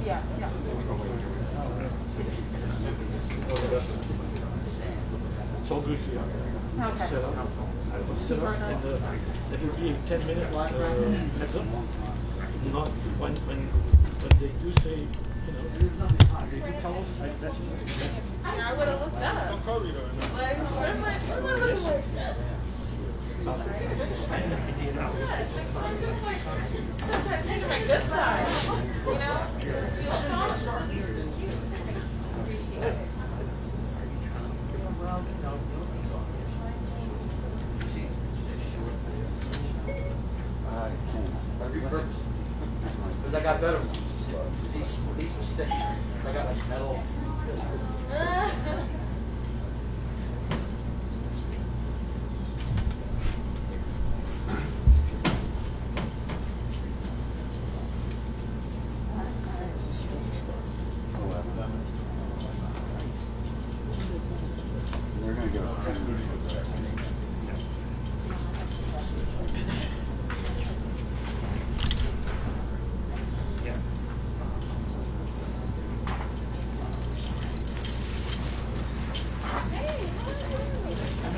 Yeah, yeah. It's all good here. Okay. Set up. Set up and they will give 10-minute heads up. Not when they do say, you know, they do tell us like that. I would have looked up. Like, what am I looking for? Sometimes taking my good side, you know? Feel strong. Because I got better ones. These were sticky. I got like metal. They're going to give us 10 minutes.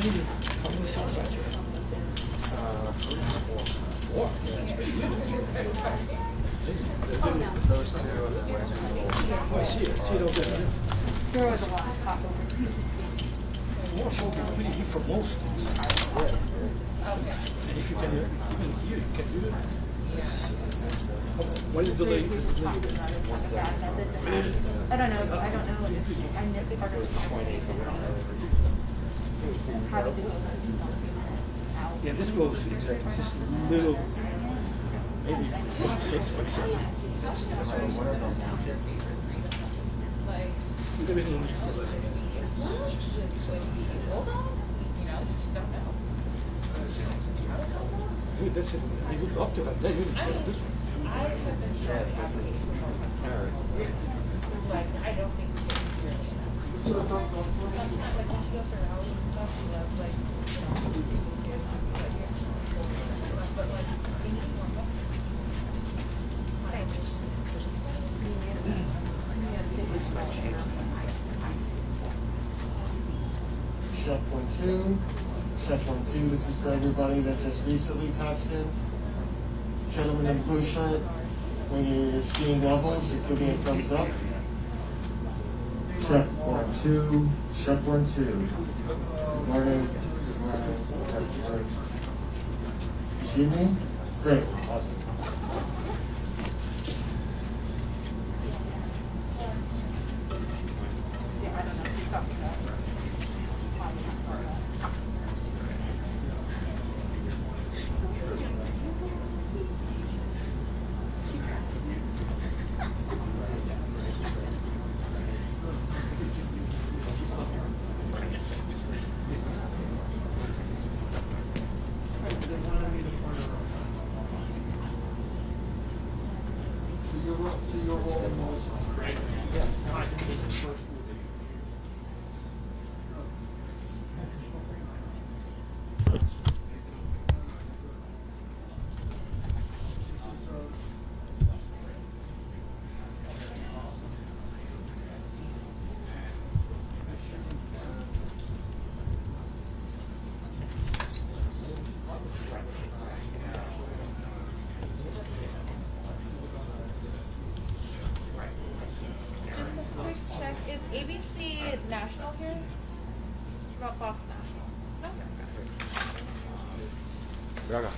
How many cell sites you have? Four. That's pretty good. Oh, I see it. I see it over there. There was a lot of pop over. Four should be pretty good for most things. And if you can, even here, you can do it. What is the delay? I don't know. I missed the part of the how to do it. Yeah, this goes exactly just a little, maybe 0.6, 0.7. That's all. Everything needs to look. Dude, that's it. They would love to have that. You instead of this one. Like, I don't think we can really enough. Sometimes, like, when she goes for hours and stuff, she loves, like, you know, but, like, we need more books. Check 1-2. Check 1-2. This is for everybody that just recently patched in. Gentleman in blue shirt, when you're seeing levels, just give me a thumbs up. Check 1-2. Check 1-2. Good morning. Good morning. You see me? Great. Awesome. Is ABC national here? About Fox National. Braga.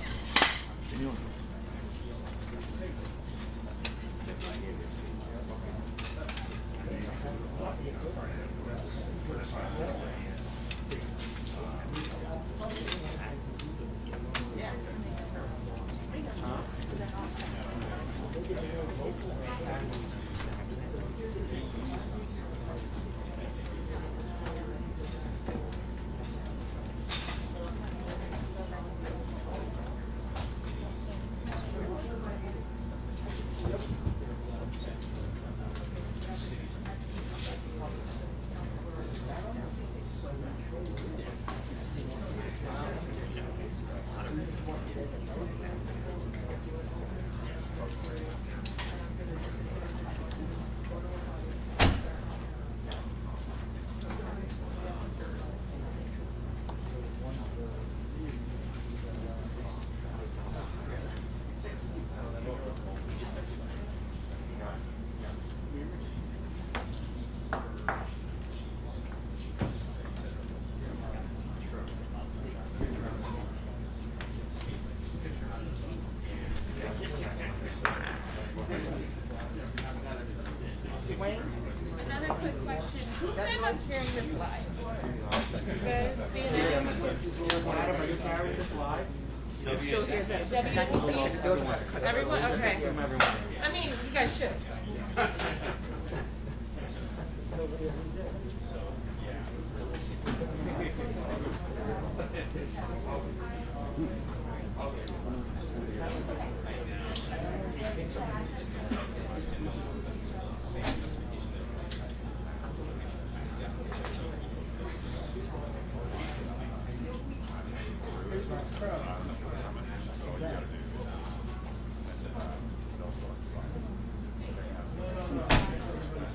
Another quick question. Who planned on carrying this live? You guys see that? Madam, are you carrying this live? Everyone? Okay. I mean, you guys should.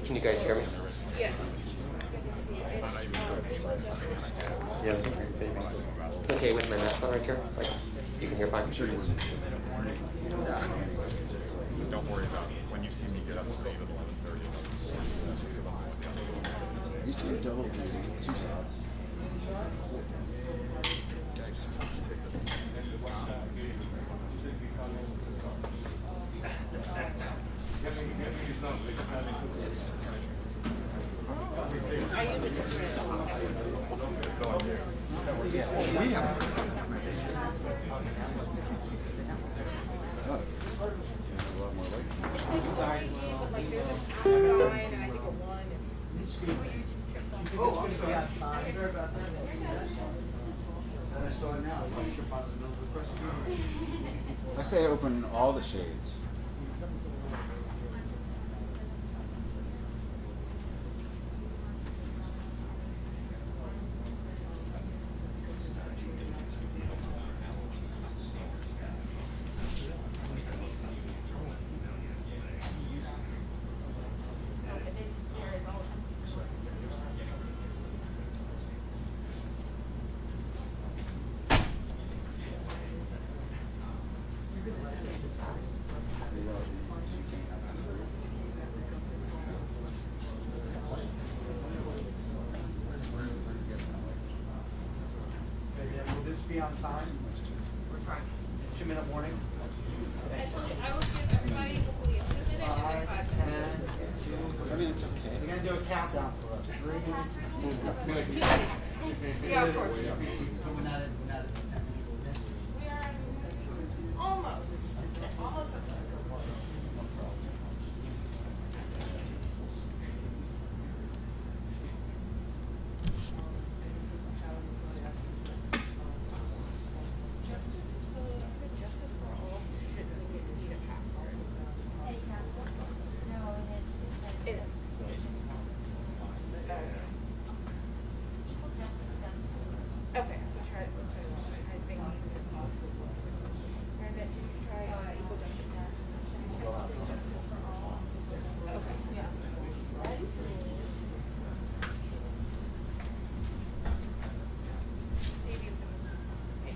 Can you guys hear me? Yes. Yes. It's okay with my mask on right here? Like, you can hear fine? I'm sure you wouldn't. Don't worry about it. When you see me get up to leave at 11:30. I used to do double duty, 2 jobs. I use a different. We have. A lot more weight. It's like 3, but like there's an outside and I think a 1. Oh, I'm sorry. Sorry about that. I saw it now. I'm sure part of the middle of the question. I say open all the shades. Will this be on time? We're trying. 2-minute warning? I told you, I will give everybody hopefully a 2-minute and then 5 10, minutes. 2. I mean, it's okay. We're going to do a countdown for us. 3. Yeah, of course. We're not at 10 minutes. We are almost. Almost at the Justice, so is it justice for all? Should we need a password? No, It is. Okay, so let's try one. I think. I bet you could try equal justice. Justice for all. Okay. Yeah. Ready? Maybe you can. Okay.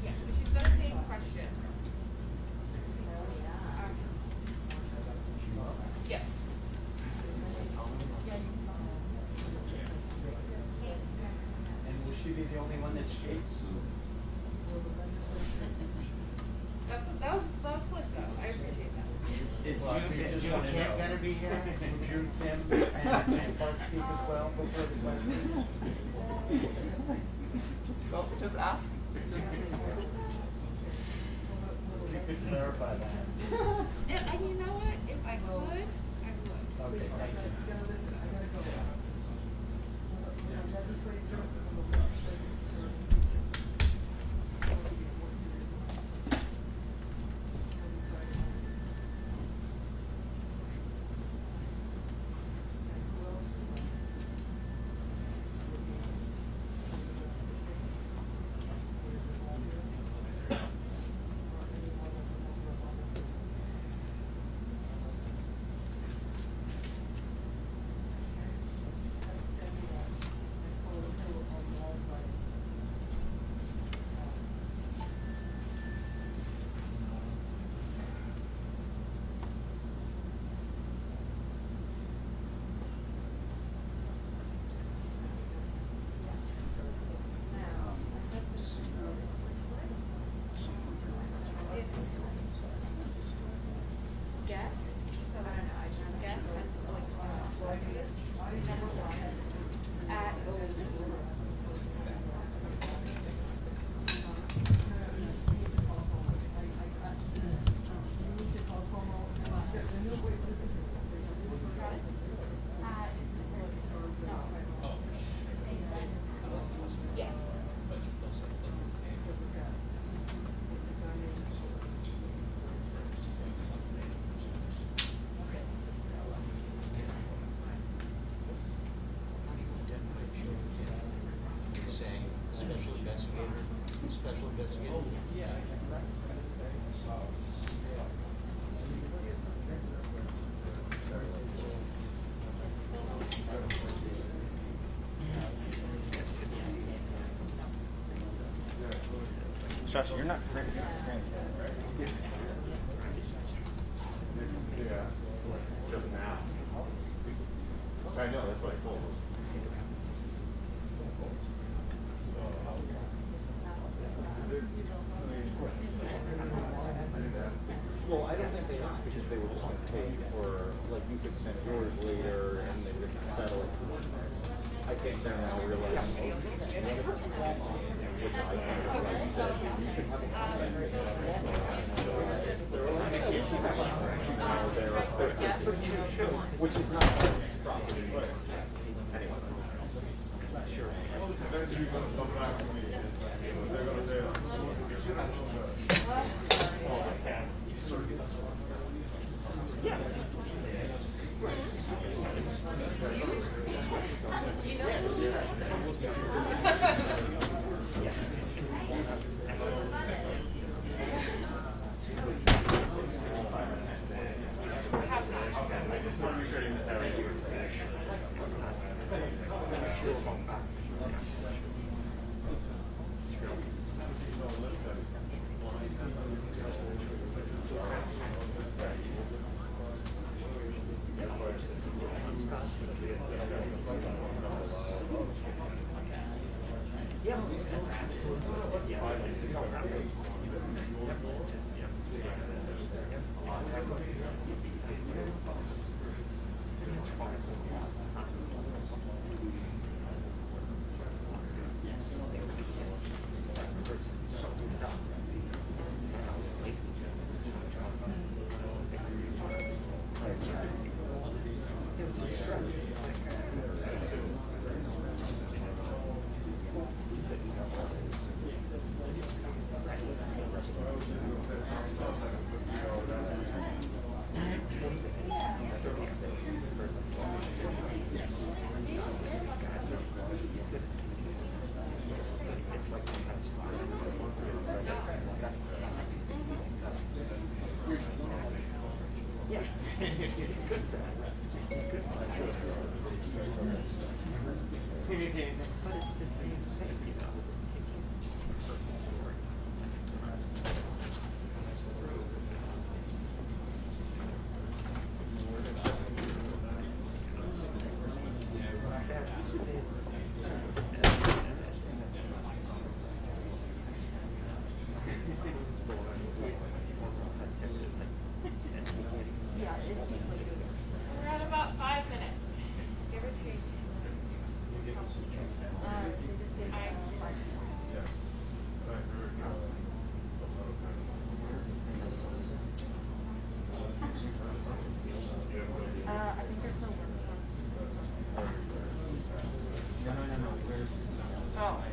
Yes, so she's gonna take questions. Yes. And will she be the only one that speaks? That was slick though. I appreciate that. Is June Kim going to be here? Will June Kim and Park speak as well before the question? Just ask. You could clarify that. And you know what? If I could, I would. Okay, thank you. Shasha, you're not training, right? Yeah, just now. I know, that's what I told him. Well, I don't think they asked because they were just going to pay for, like, you could send yours later and they would settle it. I think they're now realizing, oh, which I think, like you said, you should have a contact. Which is not property. Anyway. Not sure. We're at about 5 minutes, give or take. I think there's no work. Oh.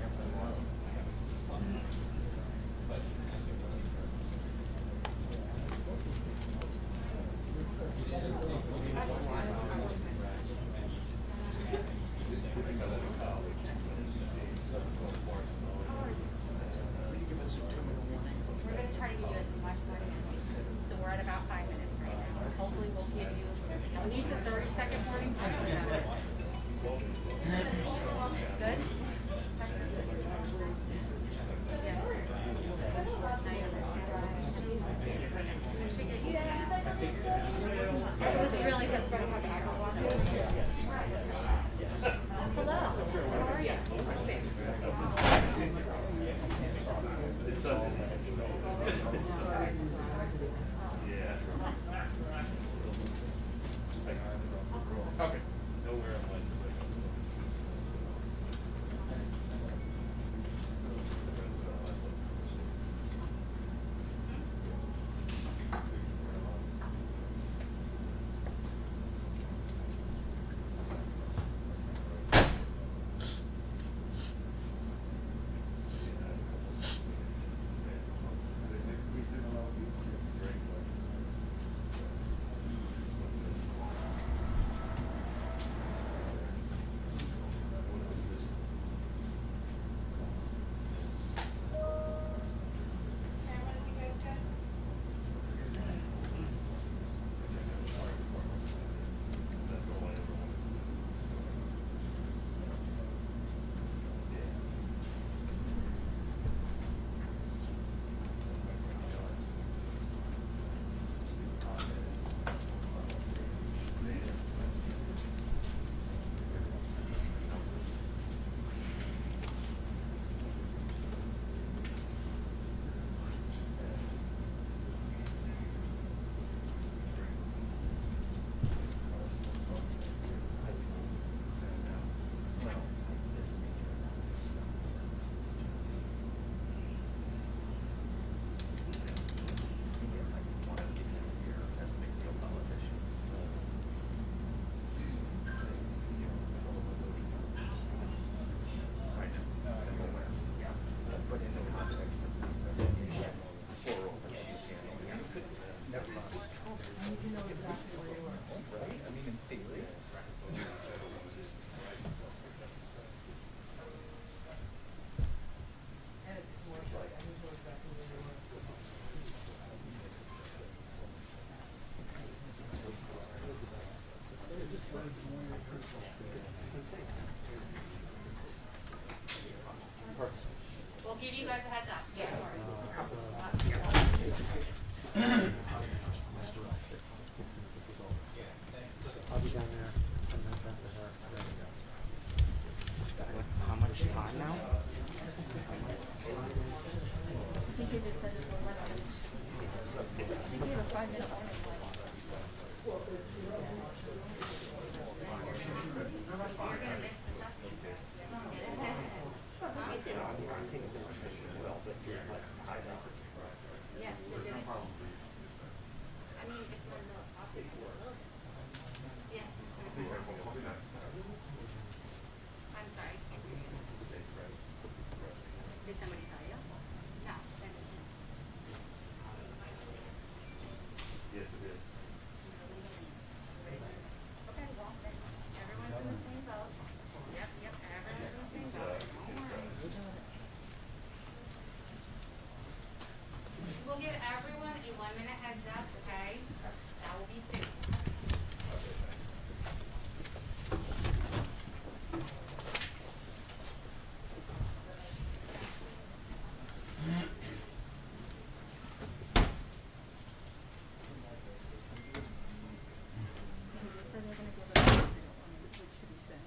We're going to try to give you as much warning as we can. So we're at about 5 minutes right now. Hopefully we'll give you at least a 30-second warning. Good? Yeah. It was really good. Hello. How are you? Okay. Nowhere on Wednesday. We'll give you guys a heads up. Yeah. I'll be down there 10 minutes after her. How much time now? I think you just said it was less than. You gave a 5-minute warning. You're gonna miss the stuff. Yeah. I mean, if we're not talking, yeah. I'm sorry. Did somebody tell you? No. Yes, it is. Okay, well, then everyone's in the same boat. Yep, everyone's in the same boat. We'll give everyone a 1-minute heads up, okay? That will be soon. They said they're gonna give us a 5-minute warning, which should be said.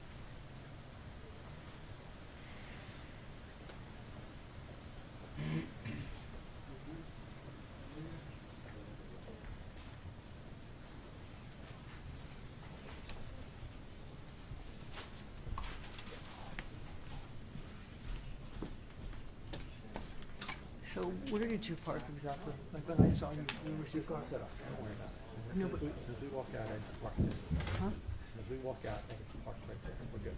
So where did you park exactly? Like when I saw you, we were Just gonna set up, don't worry about it. No, As but- soon as we walk out, it's parked there. Huh? As soon as we walk out, it's parked right there. We're good.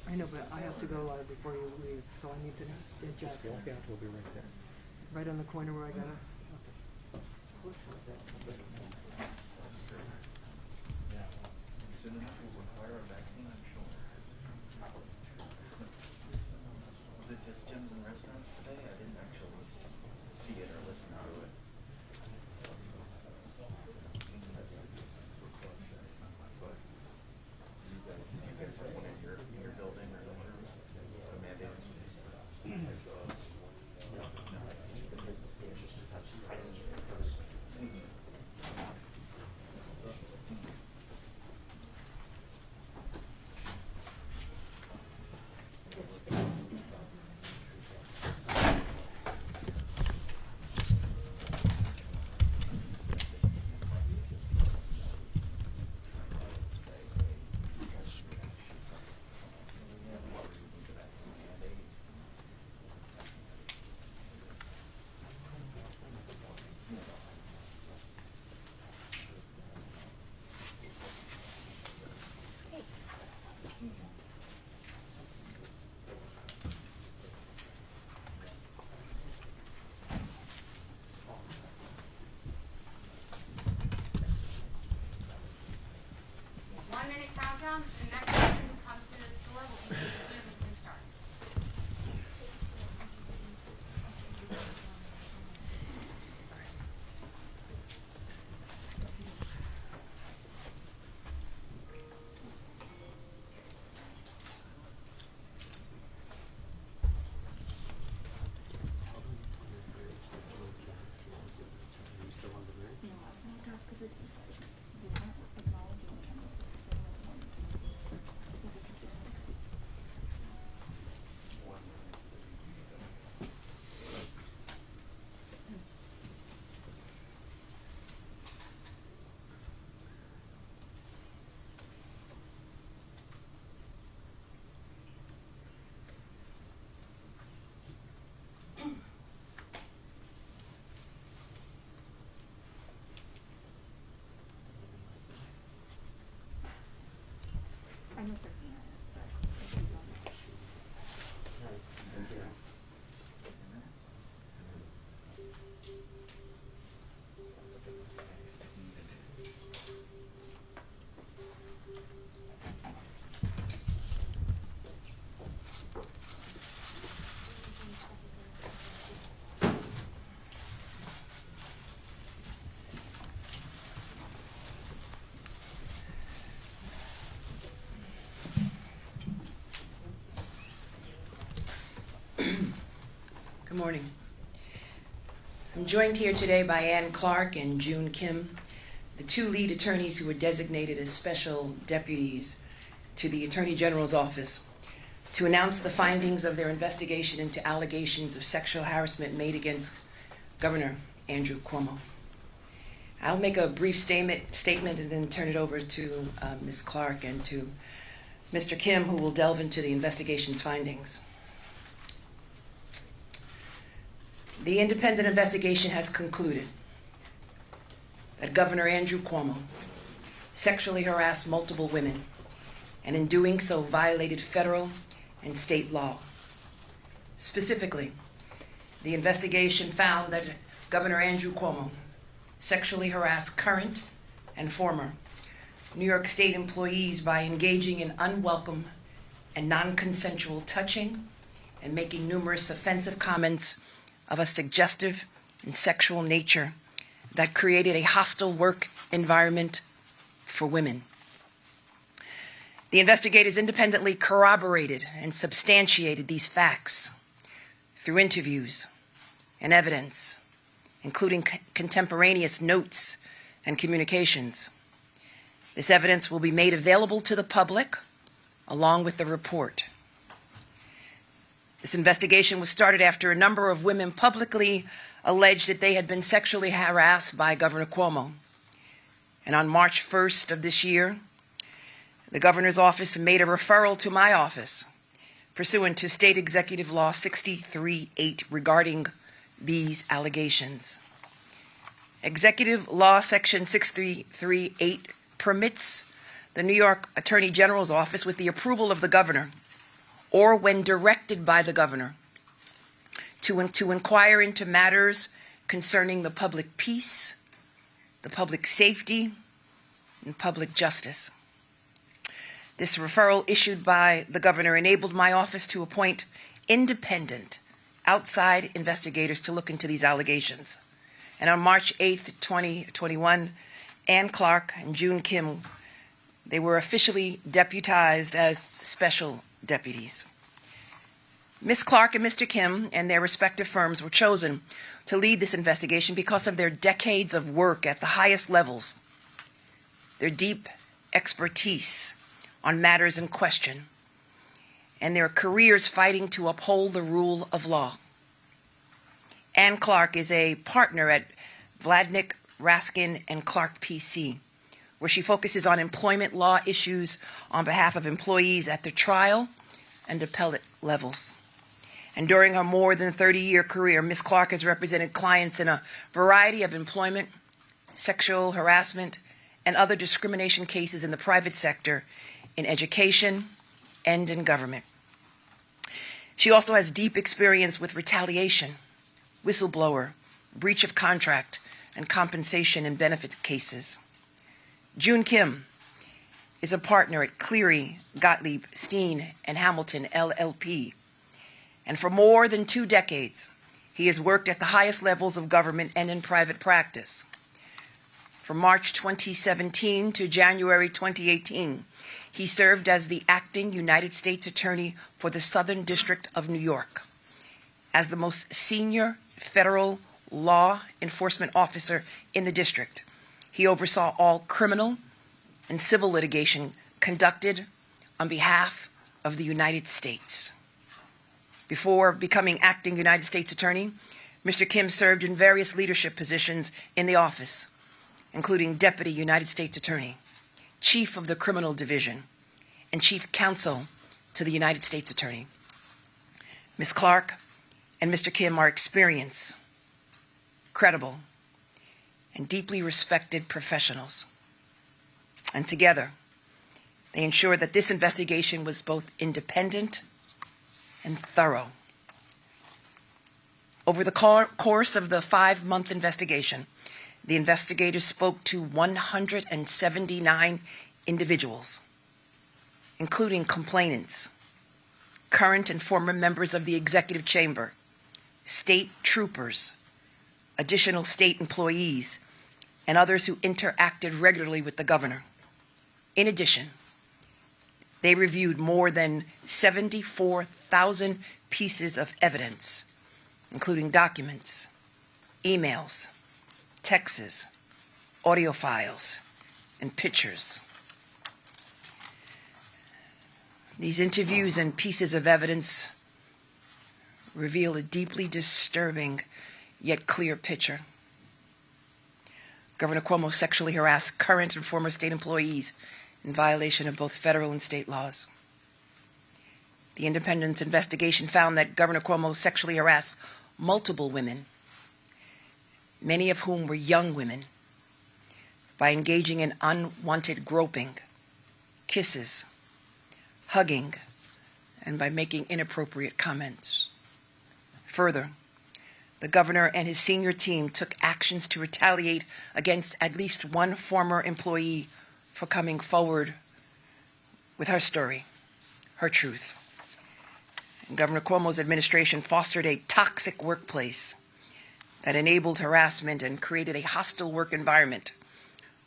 I know, but I have to go before you leave, so I need to get Just Jack walk out, we'll be right there. right on the corner where I gotta. Soon enough, we'll require a vaccine, I'm sure. Was it just gyms and restaurants today? I didn't actually see it or listen to it. But you guys have one in your building or somewhere? A mandate? countdown. The next person who comes to the store will be Zoom and can start. Good morning. I'm joined here today by Ann Clark and June Kim, the two lead attorneys who were designated as special deputies to the Attorney General's office to announce the findings of their investigation into allegations of sexual harassment made against Governor Andrew Cuomo. I'll make a brief statement and then turn it over to Ms. Clark and to Mr. Kim, who will delve into the investigation's findings. The independent investigation has concluded that Governor Andrew Cuomo sexually harassed multiple women and in doing so violated federal and state law. Specifically, the investigation found that Governor Andrew Cuomo sexually harassed current and former New York State employees by engaging in unwelcome and non-consensual touching and making numerous offensive comments of a suggestive and sexual nature that created a hostile work environment for women. The investigators independently corroborated and substantiated these facts through interviews and evidence, including contemporaneous notes and communications. This evidence will be made available to the public along with the report. This investigation was started after a number of women publicly alleged that they had been sexually harassed by Governor Cuomo. And on March 1st of this year, the governor's office made a referral to my office pursuant to State Executive Law 63-8 regarding these allegations. Executive Law Section 63-8 permits the New York Attorney General's office, with the approval of the governor, or when directed by the governor, to inquire into matters concerning the public peace, the public safety, and public justice. This referral issued by the governor enabled my office to appoint independent, outside investigators to look into these allegations. And on March 8th, 2021, Ann Clark and June Kim, they were officially deputized as special deputies. Ms. Clark and Mr. Kim and their respective firms were chosen to lead this investigation because of their decades of work at the highest levels, their deep expertise on matters in question, and their careers fighting to uphold the rule of law. Ann Clark is a partner at Vladnick, Raskin, and Clark PC, where she focuses on employment law issues on behalf of employees at the trial and appellate levels. And during her more than 30-year career, Ms. Clark has represented clients in a variety of employment, sexual harassment, and other discrimination cases in the private sector, in education, and in government. She also has deep experience with retaliation, whistleblower, breach of contract, and compensation and benefit cases. June Kim is a partner at Cleary, Gottlieb, Steen, and Hamilton, LLP. And for more than 2 decades, he has worked at the highest levels of government and in private practice. From March 2017 to January 2018, he served as the acting United States Attorney for the Southern District of New York. As the most senior federal law enforcement officer in the district, he oversaw all criminal and civil litigation conducted on behalf of the United States. Before becoming acting United States Attorney, Mr. Kim served in various leadership positions in the office, including Deputy United States Attorney, Chief of the Criminal Division, and Chief Counsel to the United States Attorney. Ms. Clark and Mr. Kim are experienced, credible, and deeply respected professionals. And together, they ensured that this investigation was both independent and thorough. Over the course of the 5-month investigation, the investigators spoke to 179 individuals, including complainants, current and former members of the executive chamber, state troopers, additional state employees, and others who interacted regularly with the governor. In addition, they reviewed more than 74,000 pieces of evidence, including documents, emails, texts, audio files, and pictures. These interviews and pieces of evidence reveal a deeply disturbing yet clear picture. Governor Cuomo sexually harassed current and former state employees in violation of both federal and state laws. The independent investigation found that Governor Cuomo sexually harassed multiple women, many of whom were young women, by engaging in unwanted groping, kisses, hugging, and by making inappropriate comments. Further, the governor and his senior team took actions to retaliate against at least one former employee for coming forward with her story, her truth. And Governor Cuomo's administration fostered a toxic workplace that enabled harassment and created a hostile work environment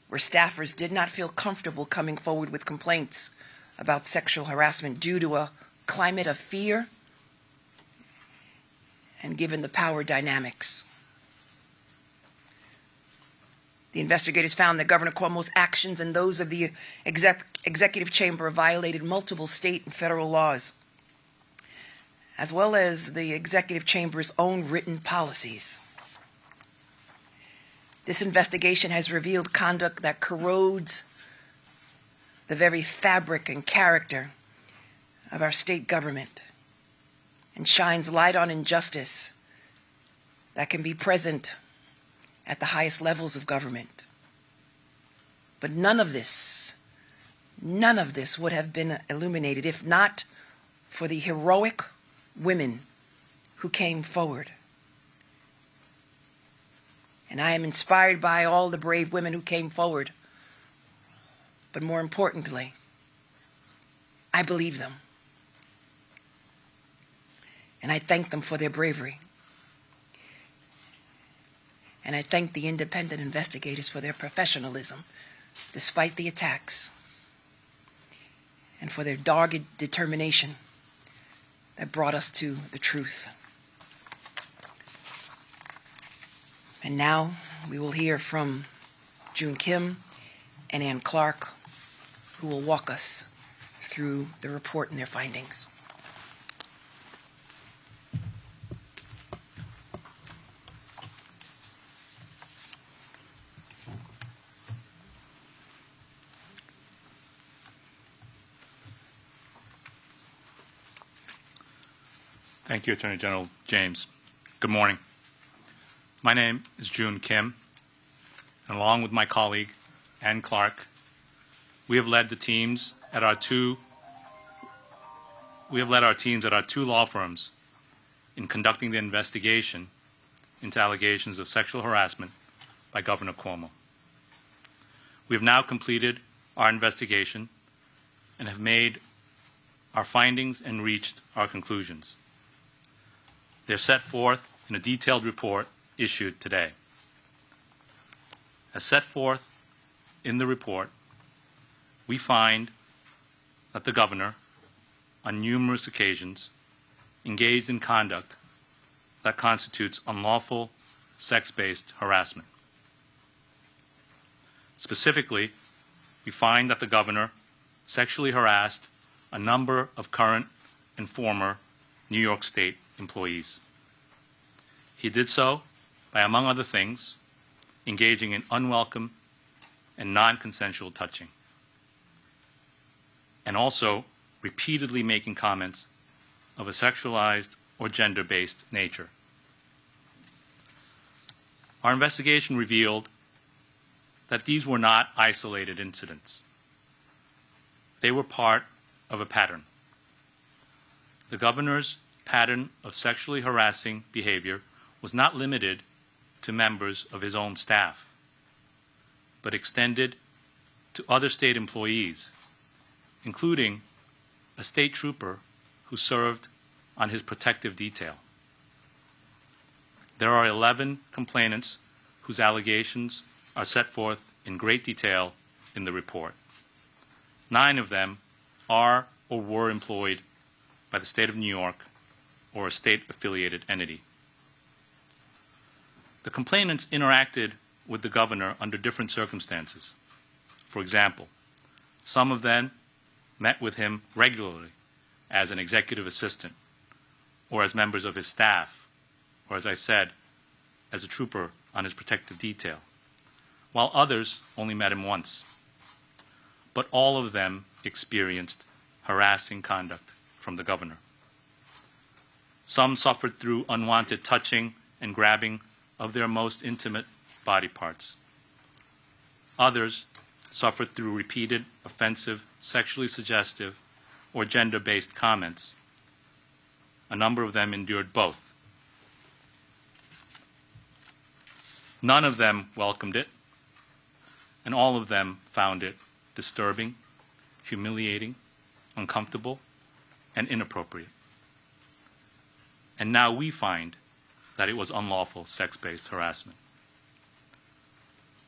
where staffers did not feel comfortable coming forward with complaints about sexual harassment due to a climate of fear and given the power dynamics. The investigators found that Governor Cuomo's actions and those of the executive chamber violated multiple state and federal laws, as well as the executive chamber's own written policies. This investigation has revealed conduct that corrodes the very fabric and character of our state government and shines light on injustice that can be present at the highest levels of government. But none of this would have been illuminated if not for the heroic women who came forward. And I am inspired by all the brave women who came forward. But more importantly, I believe them. And I thank them for their bravery. And I thank the independent investigators for their professionalism, despite the attacks, and for their dogged determination that brought us to the truth. And now we will hear from June Kim and Ann Clark, who will walk us through the report and their findings. Thank you, Attorney General James. Good morning. My name is June Kim, and along with my colleague, Ann Clark, we have led our teams at our two law firms in conducting the investigation into allegations of sexual harassment by Governor Cuomo. We have now completed our investigation and have made our findings and reached our conclusions. They're set forth in a detailed report issued today. As set forth in the report, we find that the governor, on numerous occasions, engaged in conduct that constitutes unlawful sex-based harassment. Specifically, we find that the governor sexually harassed a number of current and former New York State employees. He did so by, among other things, engaging in unwelcome and non-consensual touching, and also repeatedly making comments of a sexualized or gender-based nature. Our investigation revealed that these were not isolated incidents. They were part of a pattern. The governor's pattern of sexually harassing behavior was not limited to members of his own staff, but extended to other state employees, including a state trooper who served on his protective detail. There are 11 complainants whose allegations are set forth in great detail in the report. 9 of them are or were employed by the state of New York or a state-affiliated entity. The complainants interacted with the governor under different circumstances. For example, some of them met with him regularly as an executive assistant, or as members of his staff, or as I said, as a trooper on his protective detail, while others only met him once. But all of them experienced harassing conduct from the governor. Some suffered through unwanted touching and grabbing of their most intimate body parts. Others suffered through repeated, offensive, sexually suggestive, or gender-based comments. A number of them endured both. None of them welcomed it, and all of them found it disturbing, humiliating, uncomfortable, and inappropriate. And now we find that it was unlawful sex-based harassment.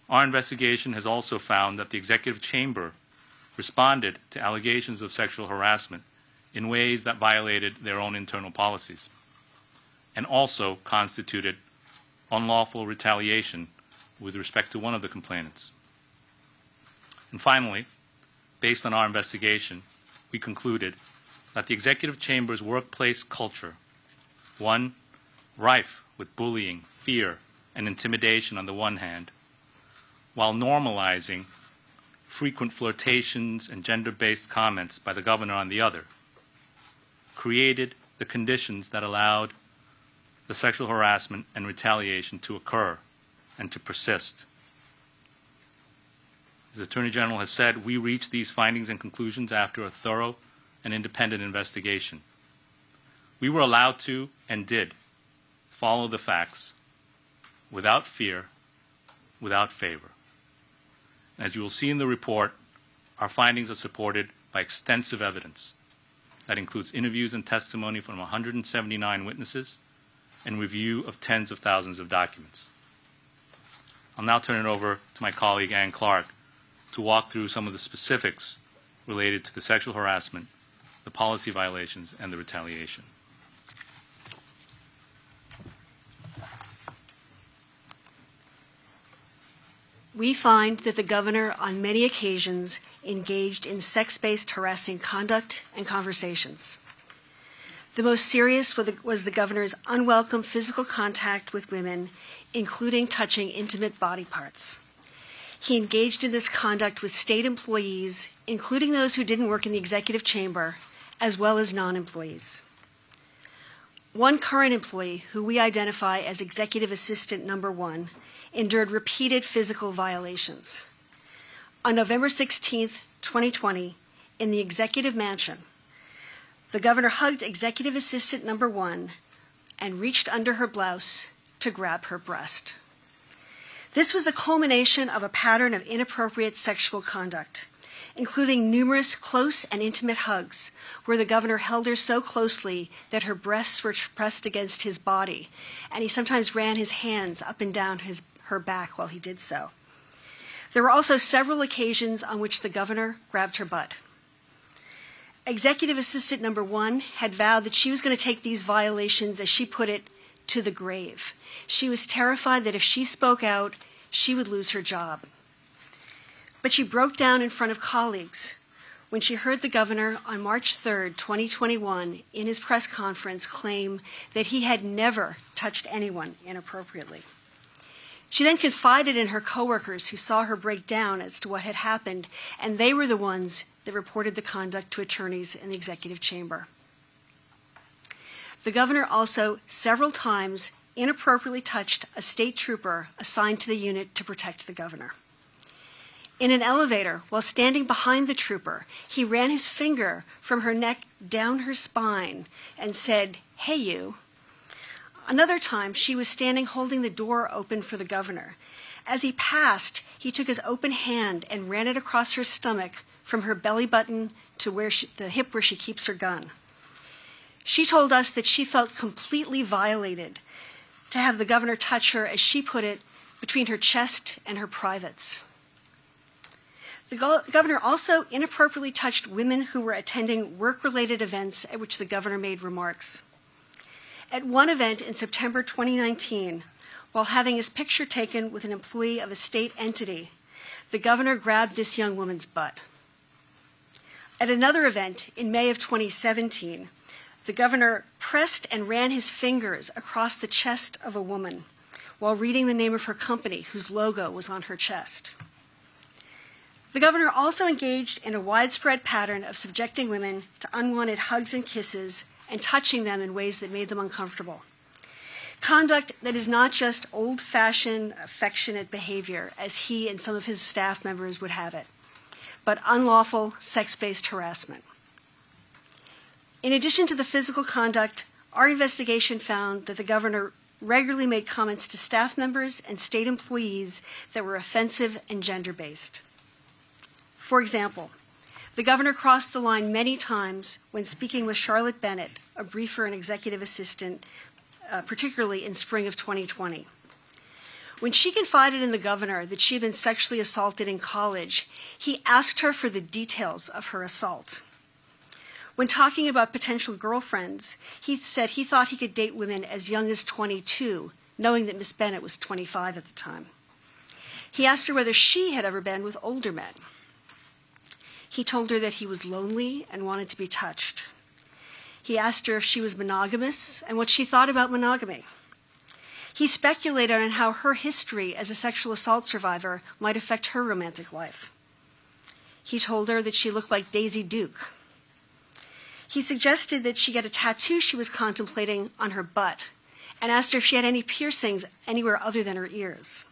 Our investigation has also found that the executive chamber responded to allegations of sexual harassment in ways that violated their own internal policies, and also constituted unlawful retaliation with respect to one of the complainants. And finally, based on our investigation, we concluded that the executive chamber's workplace culture, one rife with bullying, fear, and intimidation on the one hand, while normalizing frequent flirtations and gender-based comments by the governor on the other, created the conditions that allowed the sexual harassment and retaliation to occur and to persist. As the Attorney General has said, we reached these findings and conclusions after a thorough and independent investigation. We were allowed to, and did, follow the facts without fear, without favor. And as you will see in the report, our findings are supported by extensive evidence that includes interviews and testimony from 179 witnesses and review of tens of thousands of documents. I'll now turn it over to my colleague Ann Clark to walk through some of the specifics related to the sexual harassment, the policy violations, and the retaliation. We find that the governor on many occasions engaged in sex-based harassing conduct and conversations. The most serious was the governor's unwelcome physical contact with women, including touching intimate body parts. He engaged in this conduct with state employees, including those who didn't work in the executive chamber, as well as non-employees. One current employee, who we identify as Executive Assistant Number 1, endured repeated physical violations. On November 16, 2020, in the Executive Mansion, the governor hugged Executive Assistant Number 1 and reached under her blouse to grab her breast. This was the culmination of a pattern of inappropriate sexual conduct, including numerous close and intimate hugs, where the governor held her so closely that her breasts were pressed against his body, and he sometimes ran his hands up and down her back while he did so. There were also several occasions on which the governor grabbed her butt. Executive Assistant Number 1 had vowed that she was going to take these violations, as she put it, to the grave. She was terrified that if she spoke out, she would lose her job. But she broke down in front of colleagues when she heard the governor on March 3, 2021, in his press conference claim that he had never touched anyone inappropriately. She then confided in her coworkers who saw her break down as to what had happened, and they were the ones that reported the conduct to attorneys in the executive chamber. The governor also several times inappropriately touched a state trooper assigned to the unit to protect the governor. In an elevator, while standing behind the trooper, he ran his finger from her neck down her spine and said, "Hey, you." Another time, she was standing holding the door open for the governor. As he passed, he took his open hand and ran it across her stomach from her belly button to the hip where she keeps her gun. She told us that she felt completely violated to have the governor touch her, as she put it, between her chest and her privates. The governor also inappropriately touched women who were attending work-related events at which the governor made remarks. At one event in September 2019, while having his picture taken with an employee of a state entity, the governor grabbed this young woman's butt. At another event in May of 2017, the governor pressed and ran his fingers across the chest of a woman while reading the name of her company, whose logo was on her chest. The governor also engaged in a widespread pattern of subjecting women to unwanted hugs and kisses and touching them in ways that made them uncomfortable. Conduct that is not just old-fashioned, affectionate behavior, as he and some of his staff members would have it, but unlawful sex-based harassment. In addition to the physical conduct, our investigation found that the governor regularly made comments to staff members and state employees that were offensive and gender-based. For example, the governor crossed the line many times when speaking with Charlotte Bennett, a briefer and executive assistant, particularly in spring of 2020. When she confided in the governor that she had been sexually assaulted in college, he asked her for the details of her assault. When talking about potential girlfriends, he said he thought he could date women as young as 22, knowing that Miss Bennett was 25 at the time. He asked her whether she had ever been with older men. He told her that he was lonely and wanted to be touched. He asked her if she was monogamous and what she thought about monogamy. He speculated on how her history as a sexual assault survivor might affect her romantic life. He told her that she looked like Daisy Duke. He suggested that she get a tattoo she was contemplating on her butt and asked her if she had any piercings anywhere other than her ears.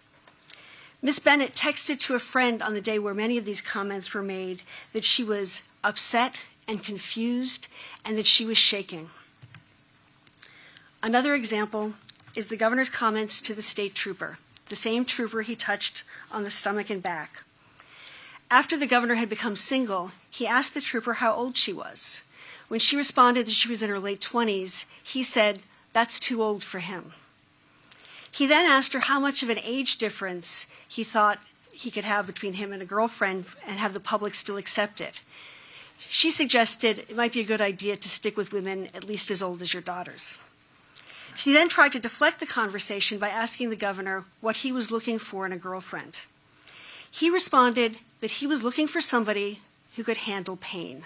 Miss Bennett texted to a friend on the day where many of these comments were made that she was upset and confused and that she was shaking. Another example is the governor's comments to the state trooper, the same trooper he touched on the stomach and back. After the governor had become single, he asked the trooper how old she was. When she responded that she was in her late 20s, he said, "That's too old for him." He then asked her how much of an age difference he thought he could have between him and a girlfriend and have the public still accept it. She suggested it might be a good idea to stick with women at least as old as your daughters. She then tried to deflect the conversation by asking the governor what he was looking for in a girlfriend. He responded that he was looking for somebody who could handle pain.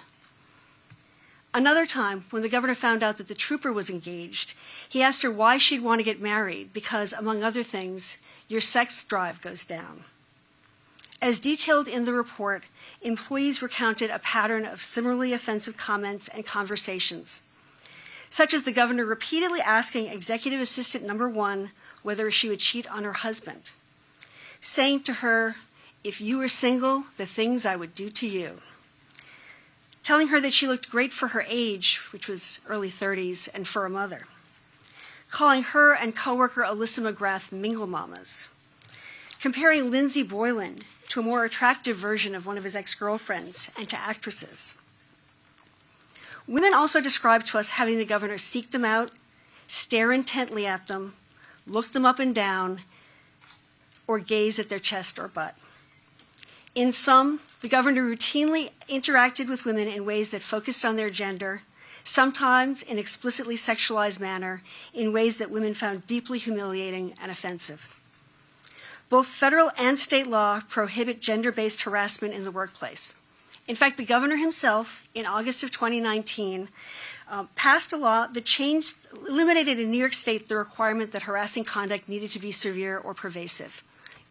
Another time, when the governor found out that the trooper was engaged, he asked her why she'd want to get married because, among other things, your sex drive goes down. As detailed in the report, employees recounted a pattern of similarly offensive comments and conversations, such as the governor repeatedly asking Executive Assistant Number 1 whether she would cheat on her husband, saying to her, "If you were single, the things I would do to you," telling her that she looked great for her age, which was early 30s, and for a mother, calling her and coworker Alyssa McGrath mingle mamas, comparing Lindsay Boylan to a more attractive version of one of his ex-girlfriends and to actresses. Women also described to us having the governor seek them out, stare intently at them, look them up and down, or gaze at their chest or butt. In sum, the governor routinely interacted with women in ways that focused on their gender, sometimes in explicitly sexualized manner, in ways that women found deeply humiliating and offensive. Both federal and state law prohibit gender-based harassment in the workplace. In fact, the governor himself, in August of 2019, passed a law that eliminated in New York State the requirement that harassing conduct needed to be severe or pervasive.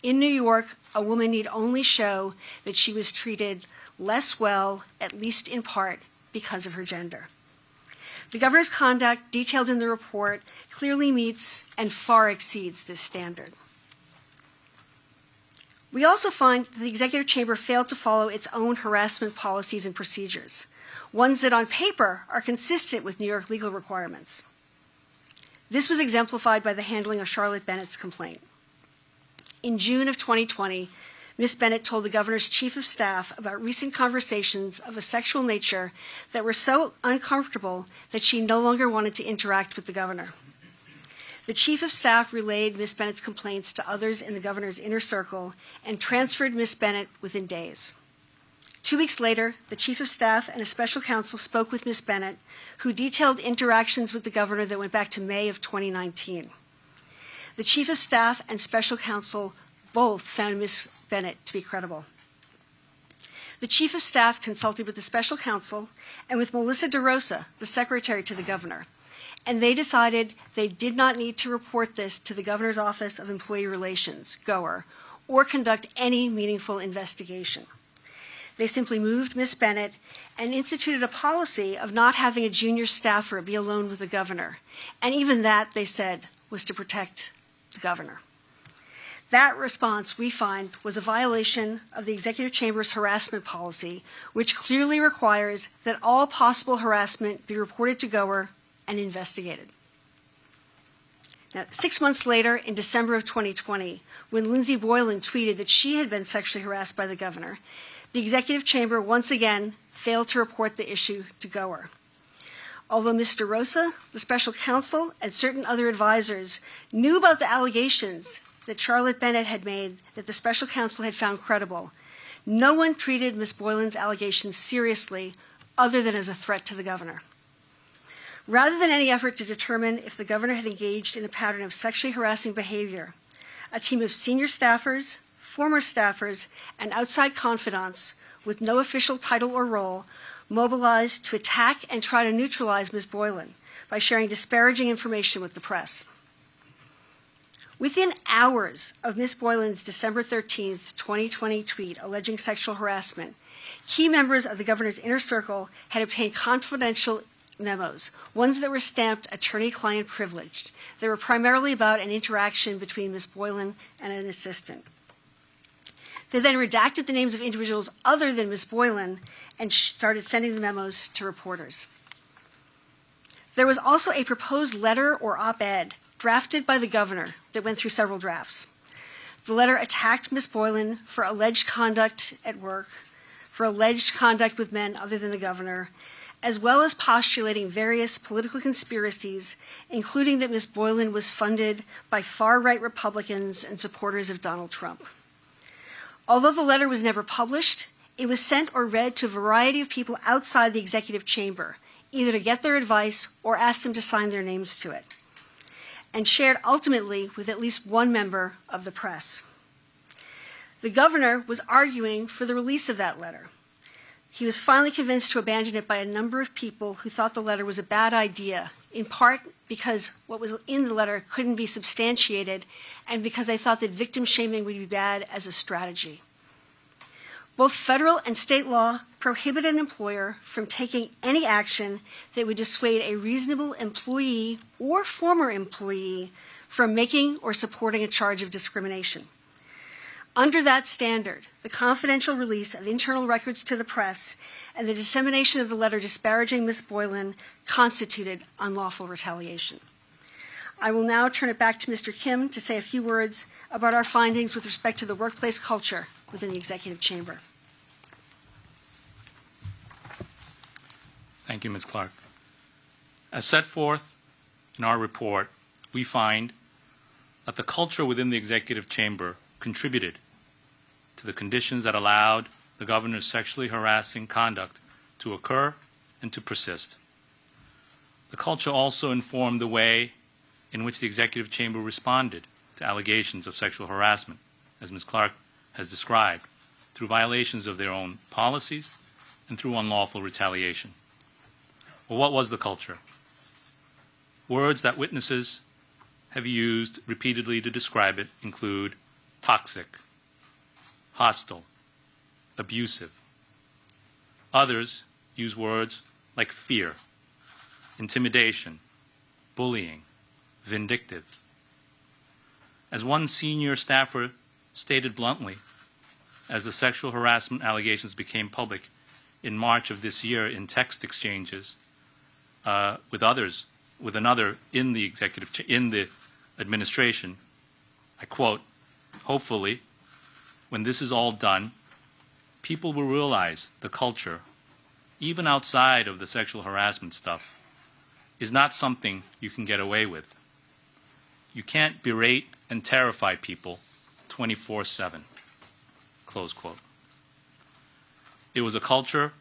In New York, a woman need only show that she was treated less well, at least in part, because of her gender. The governor's conduct, detailed in the report, clearly meets and far exceeds this standard. We also find that the executive chamber failed to follow its own harassment policies and procedures, ones that on paper are consistent with New York legal requirements. This was exemplified by the handling of Charlotte Bennett's complaint. In June of 2020, Ms. Bennett told the governor's chief of staff about recent conversations of a sexual nature that were so uncomfortable that she no longer wanted to interact with the governor. The chief of staff relayed Ms. Bennett's complaints to others in the governor's inner circle and transferred Ms. Bennett within days. 2 weeks later, the chief of staff and a special counsel spoke with Ms. Bennett, who detailed interactions with the governor that went back to May of 2019. The Chief of Staff and Special Counsel both found Ms. Bennett to be credible. The Chief of Staff consulted with the Special Counsel and with Melissa DeRosa, the Secretary to the Governor, and they decided they did not need to report this to the Governor's Office of Employee Relations, GOER, or conduct any meaningful investigation. They simply moved Ms. Bennett and instituted a policy of not having a junior staffer be alone with the governor. And even that, they said, was to protect the governor. That response, we find, was a violation of the Executive Chamber's harassment policy, which clearly requires that all possible harassment be reported to GOER and investigated. Now, 6 months later, in December of 2020, when Lindsay Boylan tweeted that she had been sexually harassed by the governor, the Executive Chamber once again failed to report the issue to GOER. Although Ms. DeRosa, the Special Counsel, and certain other advisors knew about the allegations that Charlotte Bennett had made that the Special Counsel had found credible, no one treated Ms. Boylan's allegations seriously other than as a threat to the governor. Rather than any effort to determine if the governor had engaged in a pattern of sexually harassing behavior, a team of senior staffers, former staffers, and outside confidants with no official title or role mobilized to attack and try to neutralize Ms. Boylan by sharing disparaging information with the press. Within hours of Ms. Boylan's December 13, 2020 tweet alleging sexual harassment, key members of the governor's inner circle had obtained confidential memos, ones that were stamped attorney-client privileged. They were primarily about an interaction between Ms. Boylan and an assistant. They then redacted the names of individuals other than Ms. Boylan and started sending the memos to reporters. There was also a proposed letter or op-ed drafted by the governor that went through several drafts. The letter attacked Ms. Boylan for alleged conduct at work, for alleged conduct with men other than the governor, as well as postulating various political conspiracies, including that Ms. Boylan was funded by far-right Republicans and supporters of Donald Trump. Although the letter was never published, it was sent or read to a variety of people outside the executive chamber, either to get their advice or ask them to sign their names to it, and shared ultimately with at least one member of the press. The governor was arguing for the release of that letter. He was finally convinced to abandon it by a number of people who thought the letter was a bad idea, in part because what was in the letter couldn't be substantiated and because they thought that victim shaming would be bad as a strategy. Both federal and state law prohibit an employer from taking any action that would dissuade a reasonable employee or former employee from making or supporting a charge of discrimination. Under that standard, the confidential release of internal records to the press and the dissemination of the letter disparaging Ms. Boylan constituted unlawful retaliation. I will now turn it back to Mr. Kim to say a few words about our findings with respect to the workplace culture within the executive chamber. Thank you, Ms. Clark. As set forth in our report, we find that the culture within the executive chamber contributed to the conditions that allowed the governor's sexually harassing conduct to occur and to persist. The culture also informed the way in which the executive chamber responded to allegations of sexual harassment, as Ms. Clark has described, through violations of their own policies and through unlawful retaliation. Well, what was the culture? Words that witnesses have used repeatedly to describe it include toxic, hostile, abusive. Others use words like fear, intimidation, bullying, vindictive. As one senior staffer stated bluntly, as the sexual harassment allegations became public in March of this year in text exchanges with another in the administration, I quote, "Hopefully, when this is all done, people will realize the culture, even outside of the sexual harassment stuff, is not something you can get away with. You can't berate and terrify people 24/7. Close quote. It was a culture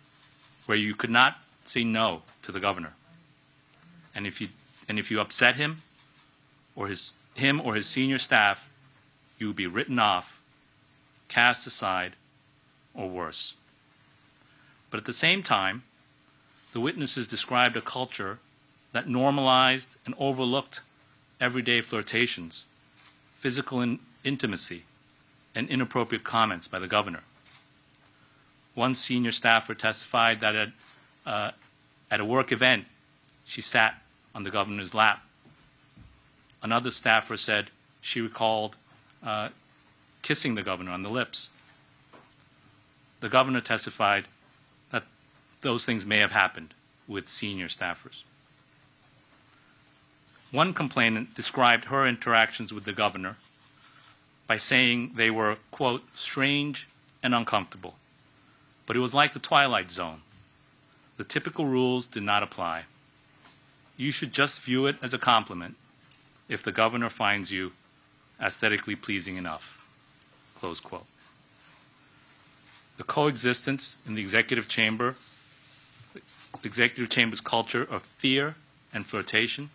where you could not say no to the governor. And if you upset him or his him or his senior staff, you will be written off, cast aside, or worse. But at the same time, the witnesses described a culture that normalized and overlooked everyday flirtations, physical intimacy, and inappropriate comments by the governor. One senior staffer testified that at a work event, she sat on the governor's lap. Another staffer said she recalled kissing the governor on the lips. The governor testified that those things may have happened with senior staffers. One complainant described her interactions with the governor by saying they were, quote, strange and uncomfortable. But it was like the Twilight Zone. The typical rules did not apply. You should just view it as a compliment if the governor finds you aesthetically pleasing enough, close quote. The coexistence in the executive chamber's culture of fear and flirtation,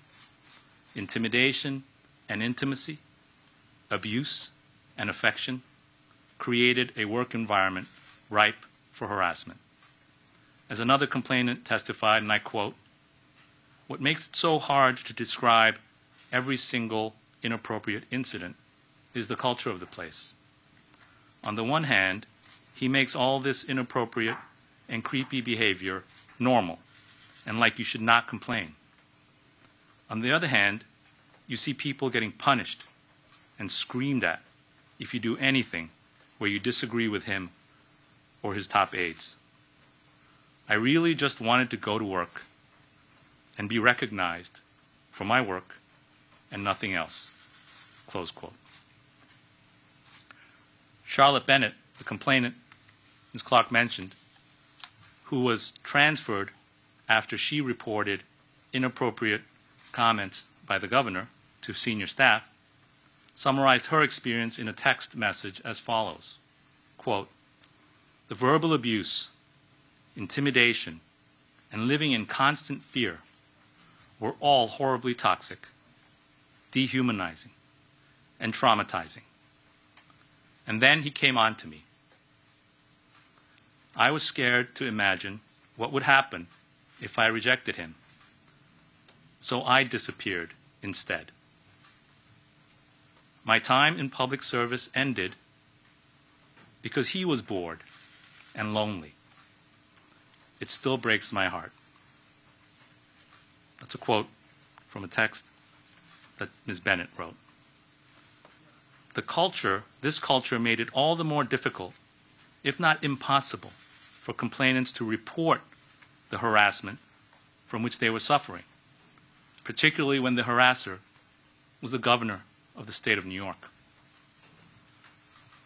intimidation and intimacy, abuse and affection, created a work environment ripe for harassment. As another complainant testified, and I quote, "What makes it so hard to describe every single inappropriate incident is the culture of the place. On the one hand, he makes all this inappropriate and creepy behavior normal and like you should not complain. On the other hand, you see people getting punished and screamed at if you do anything where you disagree with him or his top aides. I really just wanted to go to work and be recognized for my work and nothing else," close quote. Charlotte Bennett, the complainant Ms. Clark mentioned, who was transferred after she reported inappropriate comments by the governor to senior staff, summarized her experience in a text message as follows, quote, "The verbal abuse, intimidation, and living in constant fear were all horribly toxic, dehumanizing, and traumatizing. And then he came on to me. I was scared to imagine what would happen if I rejected him, so I disappeared instead. My time in public service ended because he was bored and lonely. It still breaks my heart." That's a quote from a text that Ms. Bennett wrote. This culture made it all the more difficult, if not impossible, for complainants to report the harassment from which they were suffering, particularly when the harasser was the governor of the state of New York.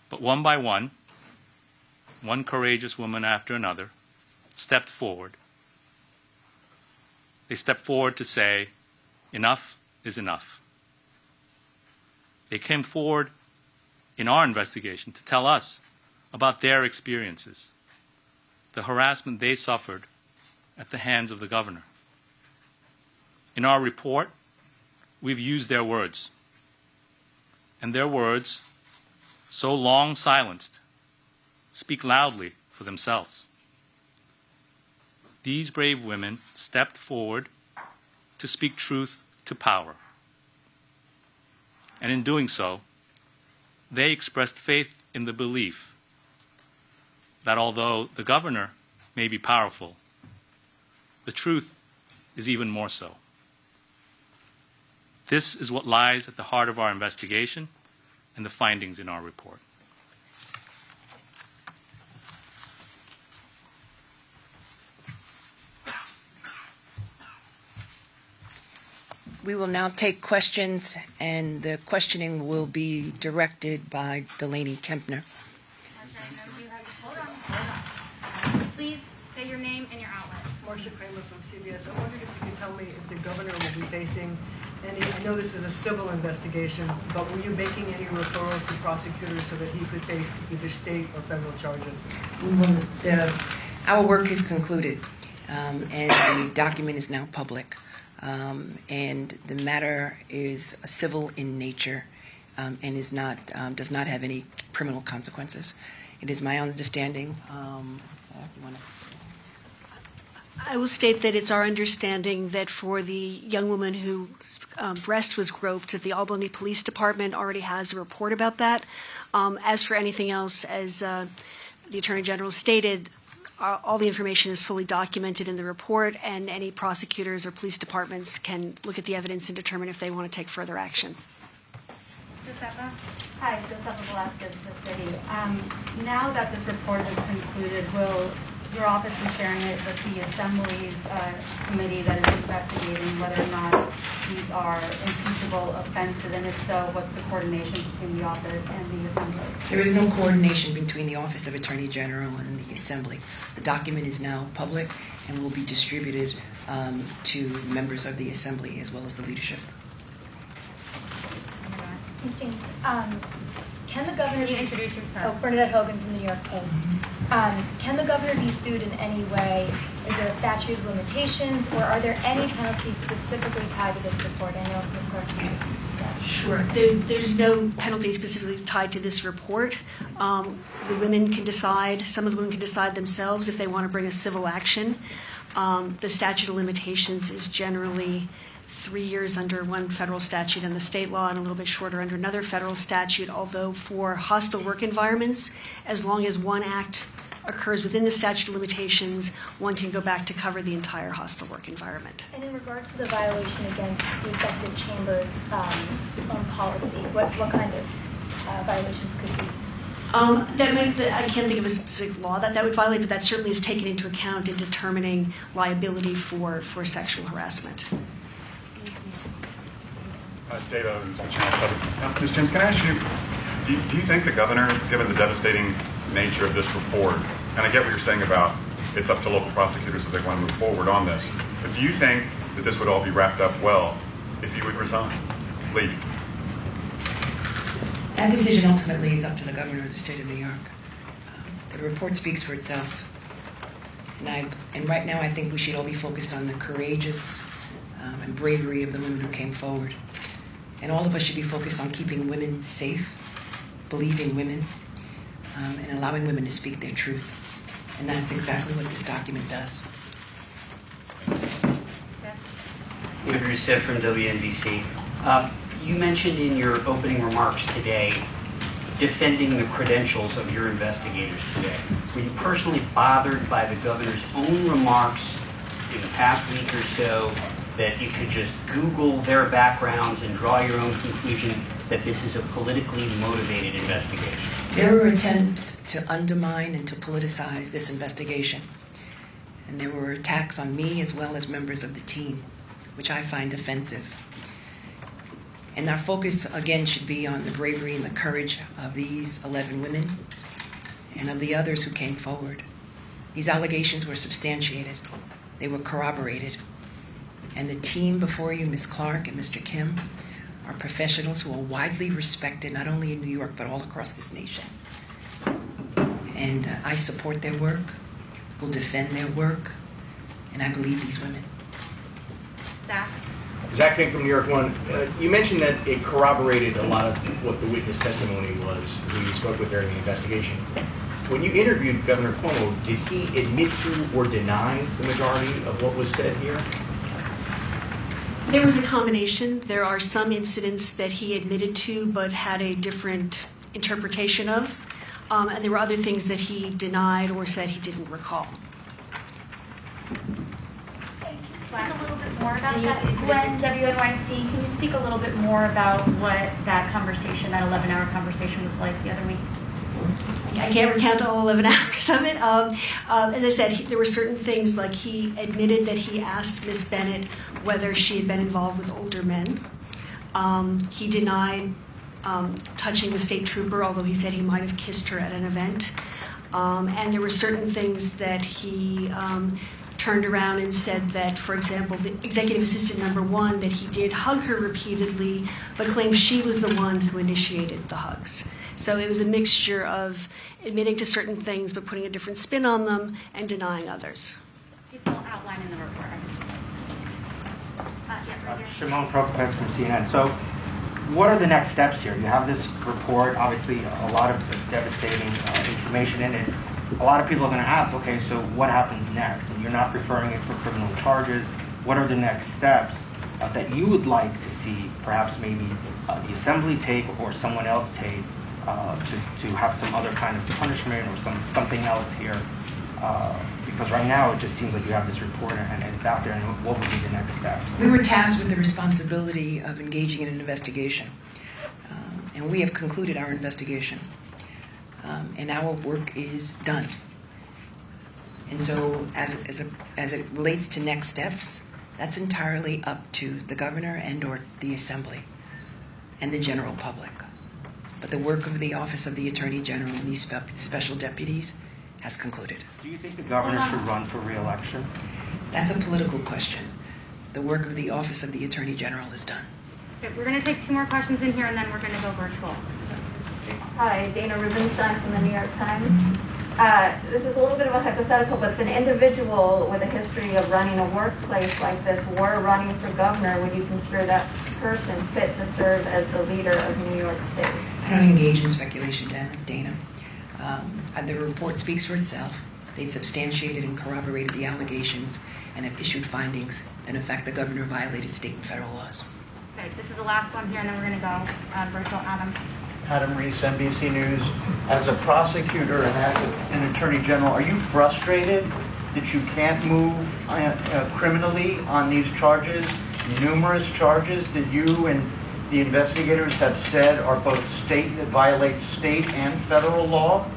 But one by one courageous woman after another stepped forward. They stepped forward to say, enough is enough. They came forward in our investigation to tell us about their experiences, the harassment they suffered at the hands of the governor. In our report, we've used their words, and their words, so long silenced, speak loudly for themselves. These brave women stepped forward to speak truth to power. And in doing so, they expressed faith in the belief that although the governor may be powerful, the truth is even more so. This is what lies at the heart of our investigation and the findings in our report. We will now take questions, and the questioning will be directed by Delaney Kempner. Hold on. Please say your name and your outlet. Marcia Kramer from CBS. I wondered if you could tell me if the governor will be facing any, I know this is a civil investigation, but were you making any referrals to prosecutors so that he could face either state or federal charges? Our work is concluded. and the document is now public. And the matter is civil in nature and is not, does not have any criminal consequences. It is my understanding. I will state that it's our understanding that for the young woman whose breast was groped, that the Albany Police Department already has a report about that. As for anything else, as the Attorney General stated, all the information is fully documented in the report, and any prosecutors or police departments can look at the evidence and determine if they want to take further action. Josefa? Hi, Josefa Velasquez, the city. Now that this report is concluded, will your office be sharing it with the Assembly's committee that is investigating whether or not these are impeachable offenses, and if so, what's the coordination between the office and the Assembly? There is no coordination between the Office of Attorney General and the Assembly. The document is now public and will be distributed to members of the Assembly as well as the leadership. Ms. James, can the governor Can you introduce yourself? Oh, Bernadette Hogan from the New York Post. Can the governor be sued in any way? Is there a statute of limitations, or are there any penalties specifically tied to this report? I know Ms. Clark can speak to that. Sure. There's no penalty specifically tied to this report. The women can decide, some of the women can decide themselves if they want to bring a civil action. The statute of limitations is generally 3 years under one federal statute and the state law, and a little bit shorter under another federal statute, although for hostile work environments, as long as one act occurs within the statute of limitations, one can go back to cover the entire hostile work environment. And in regards to the violation against the executive chamber's own policy, what kind of violations could be? I can't think of a specific law that would violate, but that certainly is taken into account in determining liability for sexual harassment. Dave Owens, Channel 7. Ms. James, can I ask you, do you think the governor, given the devastating nature of this report, and I get what you're saying about it's up to local prosecutors if they want to move forward on this, but do you think that this would all be wrapped up well if you would resign, leave? That decision ultimately is up to the governor of the state of New York. The report speaks for itself. And right now I think we should all be focused on the courageous and bravery of the women who came forward. And all of us should be focused on keeping women safe, believing women, and allowing women to speak their truth. And that's exactly what this document does. Andrew Sibb from WNBC. You mentioned in your opening remarks today defending the credentials of your investigators today. Were you personally bothered by the governor's own remarks in the past week or so that you could just Google their backgrounds and draw your own conclusion that this is a politically motivated investigation? There were attempts to undermine and to politicize this investigation. And there were attacks on me as well as members of the team, which I find offensive. And our focus, again, should be on the bravery and the courage of these 11 women and of the others who came forward. These allegations were substantiated. They were corroborated. And the team before you, Ms. Clark and Mr. Kim, are professionals who are widely respected, not only in New York, but all across this nation. And I support their work, will defend their work, and I believe these women. Zach? Zach Fink from New York One. You mentioned that it corroborated a lot of what the witness testimony was, who you spoke with during the investigation. When you interviewed Governor Cuomo, did he admit to or deny the majority of what was said here? There was a combination. There are some incidents that he admitted to but had a different interpretation of, and there were other things that he denied or said he didn't recall. Speak a little bit more about that. Gwen, WNYC, can you speak a little bit more about what that conversation, that 11-hour conversation was like the other week? I can't recount all 11 hours of it. As I said, there were certain things like he admitted that he asked Ms. Bennett whether she had been involved with older men. He denied touching the state trooper, although he said he might have kissed her at an event. And there were certain things that he turned around and said that, for example, the executive assistant number 1, that he did hug her repeatedly, but claimed she was the one who initiated the hugs. So it was a mixture of admitting to certain things but putting a different spin on them and denying others. People outline Shimon Prokopetz from CNN. So, what are the next steps here? You have this report, obviously a lot of devastating information in it. A lot of people are going to ask, okay, so what happens next? And you're not referring it for criminal charges. What are the next steps that you would like to see, perhaps maybe the assembly take or someone else take to have some other kind of punishment or something else here? Because right now it just seems like you have this report and it's out there, and what would be the next steps? We were tasked with the responsibility of engaging in an investigation, and we have concluded our investigation, and our work is done. And so as it relates to next steps, that's entirely up to the governor and or the assembly and the general public. But the work of the Office of the Attorney General and these special deputies has concluded. Do you think the governor should run for re-election? That's a political question. The work of the Office of the Attorney General is done. Okay, we're going to take 2 more questions in here, and then we're going to go virtual. Hi, Dana Rubenstein from the New York Times. This is a little bit of a hypothetical, but if an individual with a history of running a workplace like this were running for governor, would you consider that person fit to serve as the leader of New York State? I don't engage in speculation, Dana. The report speaks for itself. They substantiated and corroborated the allegations and have issued findings that, in fact, the governor violated state and federal laws. Okay, this is the last one here, and then we're going to go virtual. Adam. Adam Reese, NBC News. As a prosecutor and as an attorney general, are you frustrated that you can't move criminally on these charges, numerous charges that you and the investigators have said are both that violate state and federal law?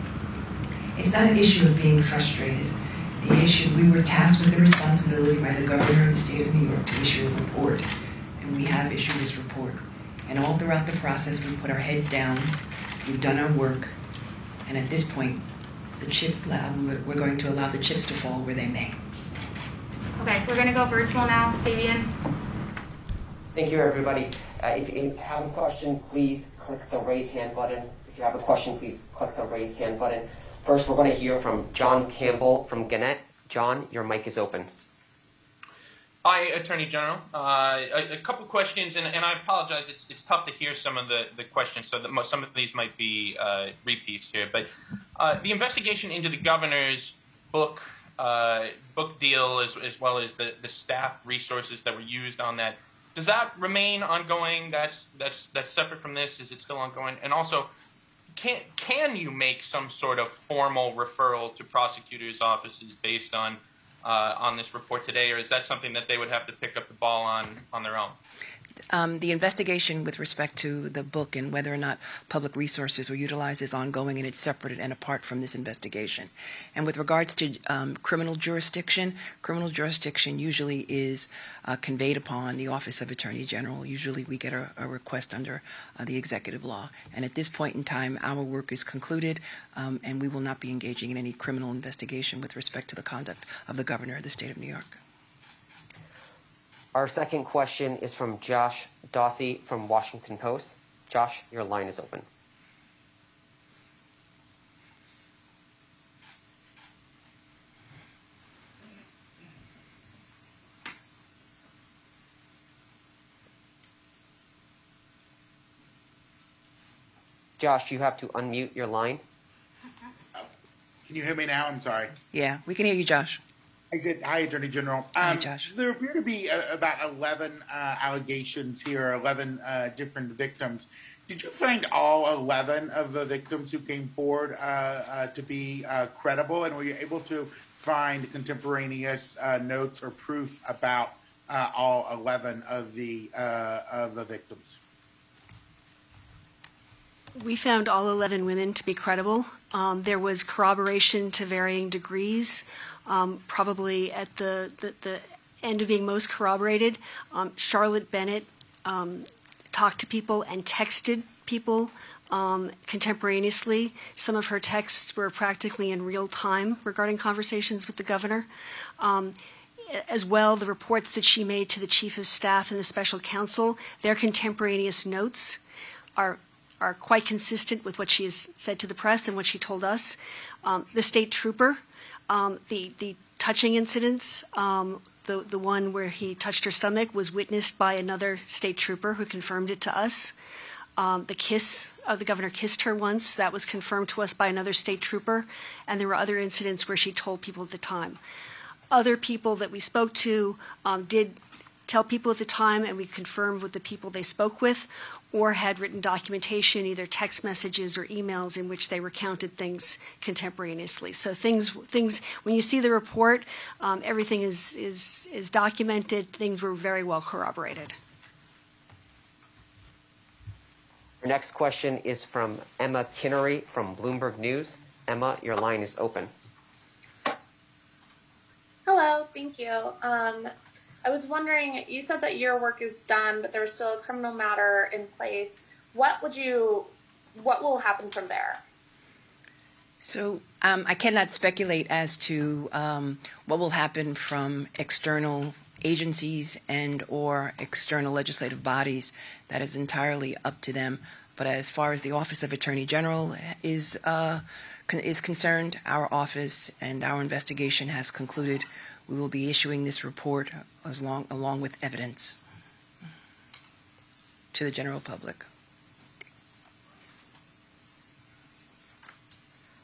It's not an issue of being frustrated. The issue, we were tasked with the responsibility by the governor of the state of New York to issue a report, and we have issued this report. And all throughout the process, we put our heads down, we've done our work, and at this point, we're going to allow the chips to fall where they may. Okay, we're going to go virtual now. Fabian. Thank you, everybody. If you have a question, please click the raise hand button. If you have a question, please click the raise hand button. First, we're going to hear from John Campbell from Gannett. John, your mic is open. Hi, Attorney General. A couple questions, and I apologize. It's tough to hear some of the questions, so that some of these might be repeats here. But the investigation into the governor's book deal, as well as the staff resources that were used on that, does that remain ongoing? That's separate from this. Is it still ongoing? And also, can you make some sort of formal referral to prosecutors' offices based on this report today, or is that something that they would have to pick up the ball on their own? The investigation with respect to the book and whether or not public resources were utilized is ongoing, and it's separate and apart from this investigation. And with regards to criminal jurisdiction usually is conveyed upon the Office of Attorney General. Usually we get a request under the executive law. And at this point in time, our work is concluded, and we will not be engaging in any criminal investigation with respect to the conduct of the governor of the state of New York. Our second question is from Josh Dothy from Washington Post. Josh, your line is open. Josh, you have to unmute your line. Can you hear me now? I'm sorry. Yeah, we can hear you, Josh. I said, hi, Attorney General. Hi, Josh. There appear to be about 11 allegations here, 11 different victims. Did you find all 11 of the victims who came forward to be credible, and were you able to find contemporaneous notes or proof about all 11 of the victims? We found all 11 women to be credible. There was corroboration to varying degrees. Probably at the end of being most corroborated, Charlotte Bennett talked to people and texted people contemporaneously. Some of her texts were practically in real time regarding conversations with the governor. As well, the reports that she made to the chief of staff and the special counsel, their contemporaneous notes are quite consistent with what she has said to the press and what she told us. The state trooper, the touching incidents The one where he touched her stomach was witnessed by another state trooper who confirmed it to us. The governor kissed her once. That was confirmed to us by another state trooper. And there were other incidents where she told people at the time. Other people that we spoke to did tell people at the time, and we confirmed with the people they spoke with, or had written documentation, either text messages or emails, in which they recounted things contemporaneously. So things. When you see the report, everything is documented. Things were very well corroborated. Our next question is from Emma Kinnery from Bloomberg News. Emma, your line is open. Hello, thank you. I was wondering, you said that your work is done, but there's still a criminal matter in place. What will happen from there? So I cannot speculate as to what will happen from external agencies and or external legislative bodies. That is entirely up to them. But as far as the Office of Attorney General is concerned, our office and our investigation has concluded. We will be issuing this report along with evidence to the general public.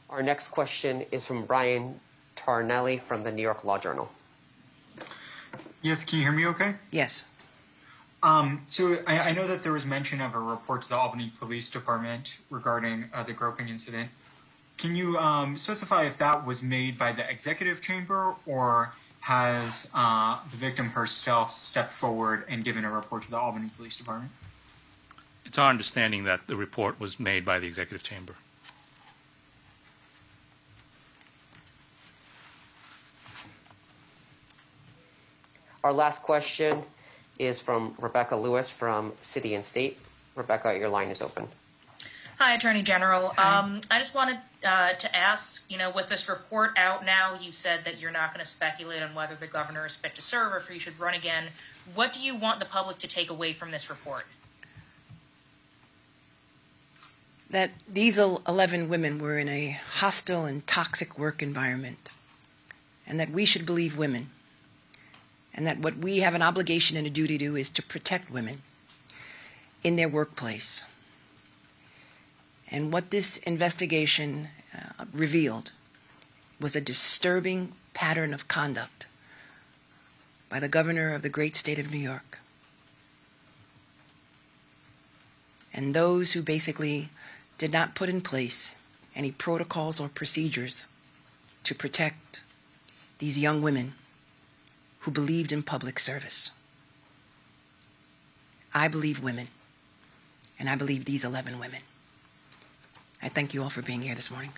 Our next question is from Brian Tarnelli from the New York Law Journal. Yes, can you hear me okay? Yes. So I know that there was mention of a report to the Albany Police Department regarding the groping incident. Can you specify if that was made by the executive chamber, or has the victim herself stepped forward and given a report to the Albany Police Department? It's our understanding that the report was made by the executive chamber. Our last question is from Rebecca Lewis from City and State. Rebecca, your line is open. Hi, Attorney General. I just wanted to ask, with this report out now, you said that you're not going to speculate on whether the governor is fit to serve or if he should run again. What do you want the public to take away from this report? That these 11 women were in a hostile and toxic work environment, and that we should believe women, and that what we have an obligation and a duty to do is to protect women in their workplace. And what this investigation revealed was a disturbing pattern of conduct by the governor of the great state of New York. And those who basically did not put in place any protocols or procedures to protect these young women who believed in public service. I believe women, and I believe these 11 women. I thank you all for being here this morning.